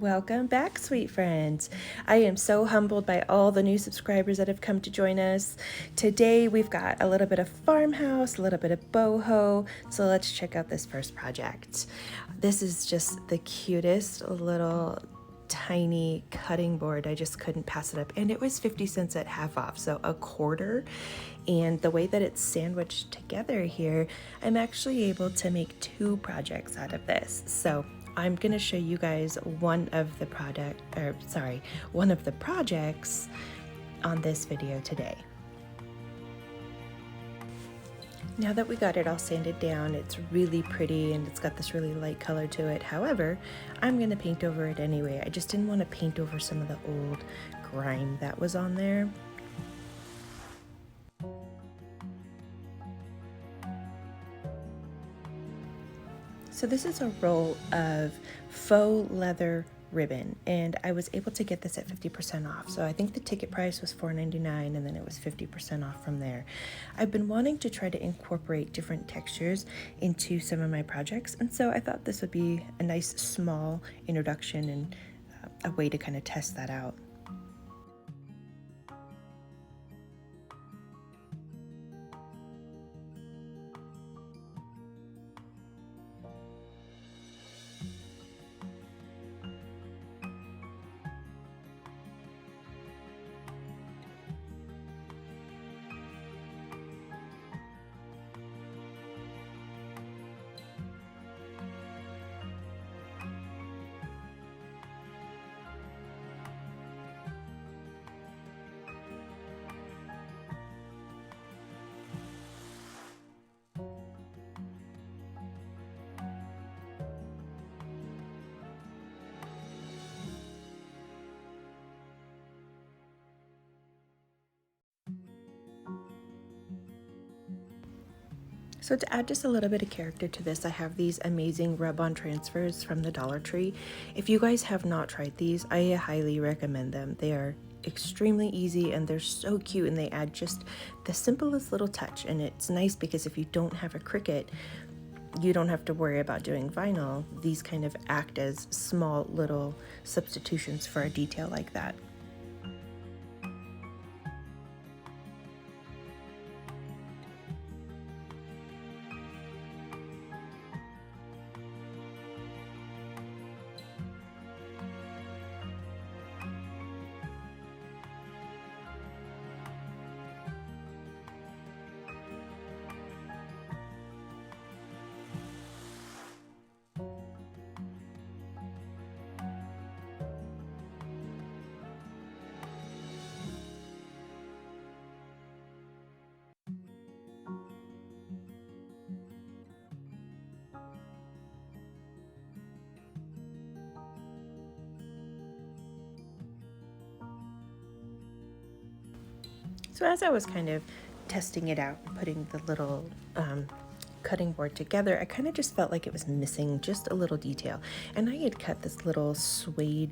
Welcome back, sweet friends. I am so humbled by all the new subscribers that have come to join us. Today we've got a little bit of farmhouse, a little bit of boho, so let's check out this first project. This is just the cutest little tiny cutting board. I just couldn't pass it up, and it was 50 cents at half off, so a quarter. And the way that it's sandwiched together here, I'm actually able to make two projects out of this. So I'm going to show you guys one of the projects on this video today. Now that we got it all sanded down, it's really pretty and it's got this really light color to it. However, I'm going to paint over it anyway. I just didn't want to paint over some of the old grime that was on there. So this is a roll of faux leather ribbon, and I was able to get this at 50% off. So I think the ticket price was $4.99, and then it was 50% off from there. I've been wanting to try to incorporate different textures into some of my projects, and so I thought this would be a nice small introduction and a way to kind of test that out. So to add just a little bit of character to this, I have these amazing rub-on transfers from the Dollar Tree. If you guys have not tried these, I highly recommend them. They are extremely easy and they're so cute, and they add just the simplest little touch. And it's nice because if you don't have a Cricut, you don't have to worry about doing vinyl. These kind of act as small little substitutions for a detail like that. So as I was kind of testing it out, putting the little cutting board together, I kind of just felt like it was missing just a little detail. And I had cut this little suede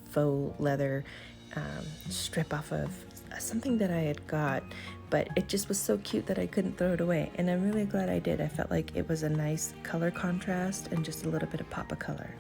faux leather strip off of something that I had got, but it just was so cute that I couldn't throw it away. And I'm really glad I did. I felt like it was a nice color contrast and just a little bit of pop of color.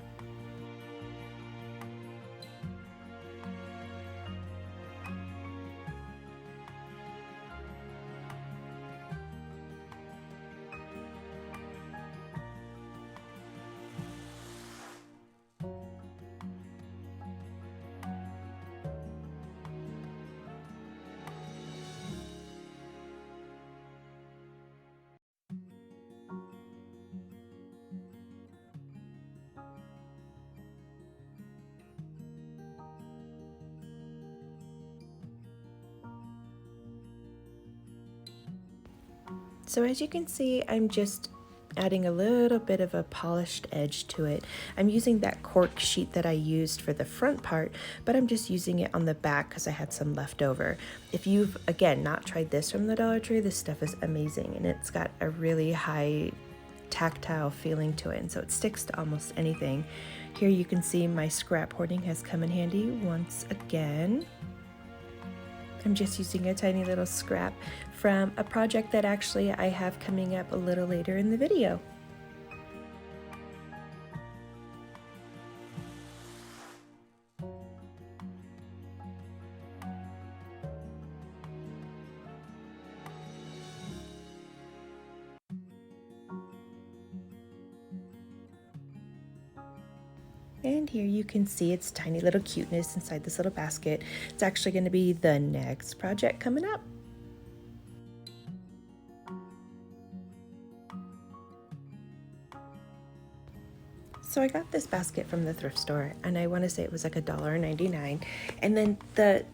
So as you can see, I'm just adding a little bit of a polished edge to it. I'm using that cork sheet that I used for the front part, but I'm just using it on the back because I had some left over. If you've, again, not tried this from the Dollar Tree, this stuff is amazing, and it's got a really high tactile feeling to it, and so it sticks to almost anything. Here you can see my scrap hoarding has come in handy once again. I'm just using a tiny little scrap from a project that actually I have coming up a little later in the video. And here you can see its tiny little cuteness inside this little basket. It's actually going to be the next project coming up. So I got this basket from the thrift store, and I want to say it was like $1.99. And then the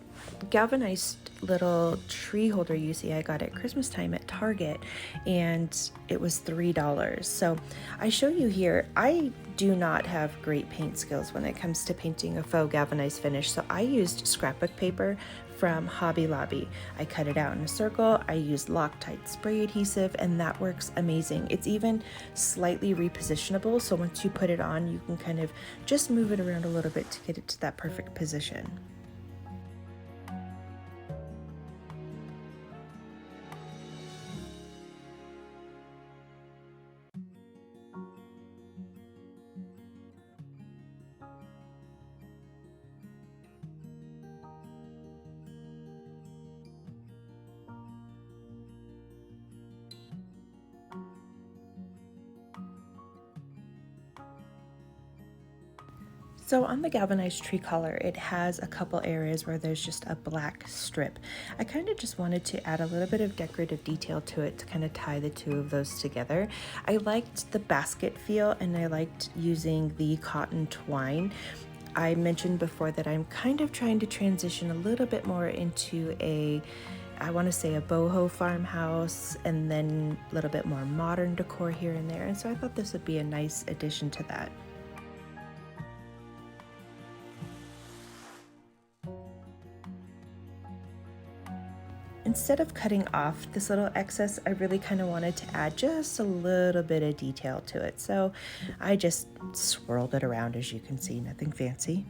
galvanized little tree holder you see I got at Christmas time at Target, and it was $3. So I show you here, I do not have great paint skills when it comes to painting a faux galvanized finish, so I used scrapbook paper from Hobby Lobby. I cut it out in a circle, I used Loctite spray adhesive, and that works amazing. It's even slightly repositionable, so once you put it on, you can kind of just move it around a little bit to get it to that perfect position. So on the galvanized tree collar, it has a couple areas where there's just a black strip. I kind of just wanted to add a little bit of decorative detail to it to kind of tie the two of those together. I liked the basket feel, and I liked using the cotton twine. I mentioned before that I'm kind of trying to transition a little bit more into I want to say a BOHO farmhouse, and then a little bit more modern decor here and there. And so I thought this would be a nice addition to that. Instead of cutting off this little excess, I really kind of wanted to add just a little bit of detail to it. So I just swirled it around, as you can see, nothing fancy.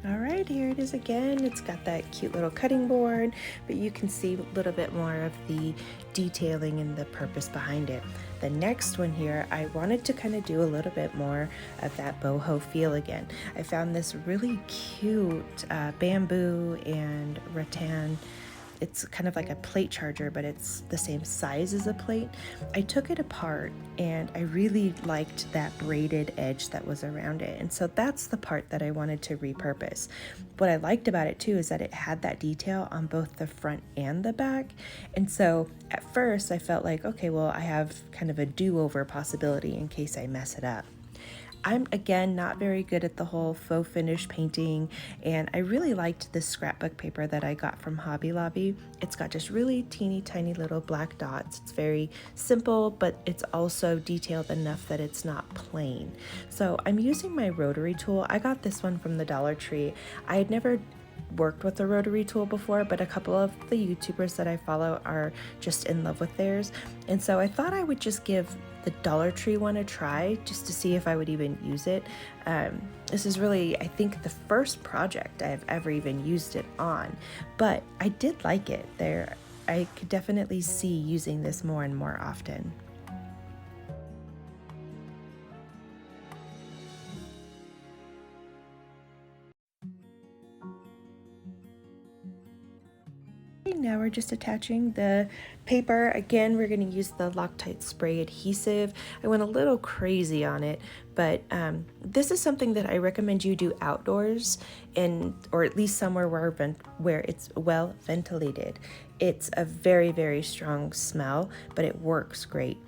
All right, here it is again. It's got that cute little cutting board, but you can see a little bit more of the detailing and the purpose behind it. The next one here, I wanted to kind of do a little bit more of that boho feel again. I found this really cute bamboo and rattan. It's kind of like a plate charger, but it's the same size as a plate. I took it apart, and I really liked that braided edge that was around it. And so that's the part that I wanted to repurpose. What I liked about it too is that it had that detail on both the front and the back. And so at first I felt like, okay, well, I have kind of a do-over possibility in case I mess it up. I'm, again, not very good at the whole faux finish painting, and I really liked this scrapbook paper that I got from Hobby Lobby. It's got just really teeny tiny little black dots. It's very simple, but it's also detailed enough that it's not plain. So I'm using my rotary tool. I got this one from the Dollar Tree. I had never worked with a rotary tool before, but a couple of the YouTubers that I follow are just in love with theirs, and so I thought I would just give the Dollar Tree one a try just to see if I would even use it. This is really, I think, the first project I've ever even used it on, but I did like it. I could definitely see using this more and more often. Now we're just attaching the paper. Again, we're going to use the Loctite spray adhesive. I went a little crazy on it, but this is something that I recommend you do outdoors, or at least somewhere where it's well ventilated. It's a very, very strong smell, but it works great.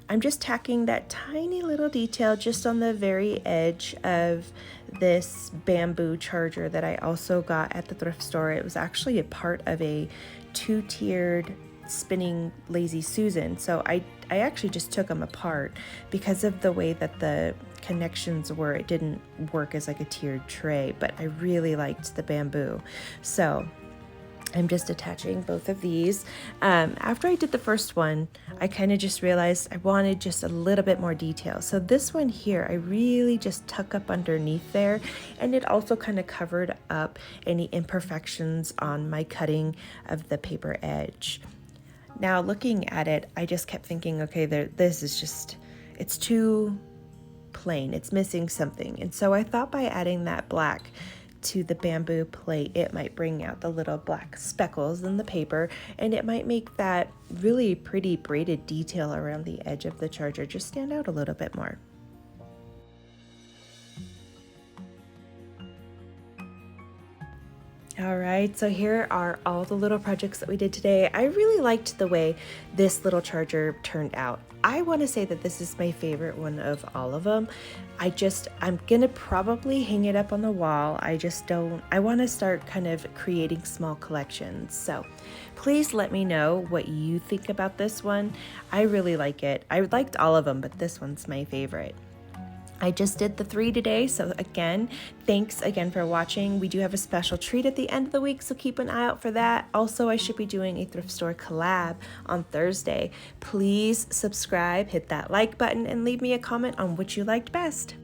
I'm just tacking that tiny little detail just on the very edge of this bamboo charger that I also got at the thrift store. It was actually a part of a 2-tiered spinning Lazy Susan. So I actually just took them apart because of the way that the connections were. It didn't work as like a tiered tray, but I really liked the bamboo. So I'm just attaching both of these. After I did the first one, I kind of just realized I wanted just a little bit more detail. So this one here, I really just tuck up underneath there, and it also kind of covered up any imperfections on my cutting of the paper edge. Now looking at it, I just kept thinking, okay, this is just, it's too plain. It's missing something. And so I thought by adding that black to the bamboo plate, it might bring out the little black speckles in the paper, and it might make that really pretty braided detail around the edge of the charger just stand out a little bit more. All right, so here are all the little projects that we did today. I really liked the way this little charger turned out. I want to say that this is my favorite one of all of them. I'm gonna probably hang it up on the wall. I want to start kind of creating small collections. So please let me know what you think about this one. I really like it. I liked all of them, but this one's my favorite. I just did the 3 today, so again, thanks again for watching. We do have a special treat at the end of the week, so keep an eye out for that. Also, I should be doing a thrift store collab on Thursday. Please subscribe, hit that like button, and leave me a comment on which you liked best.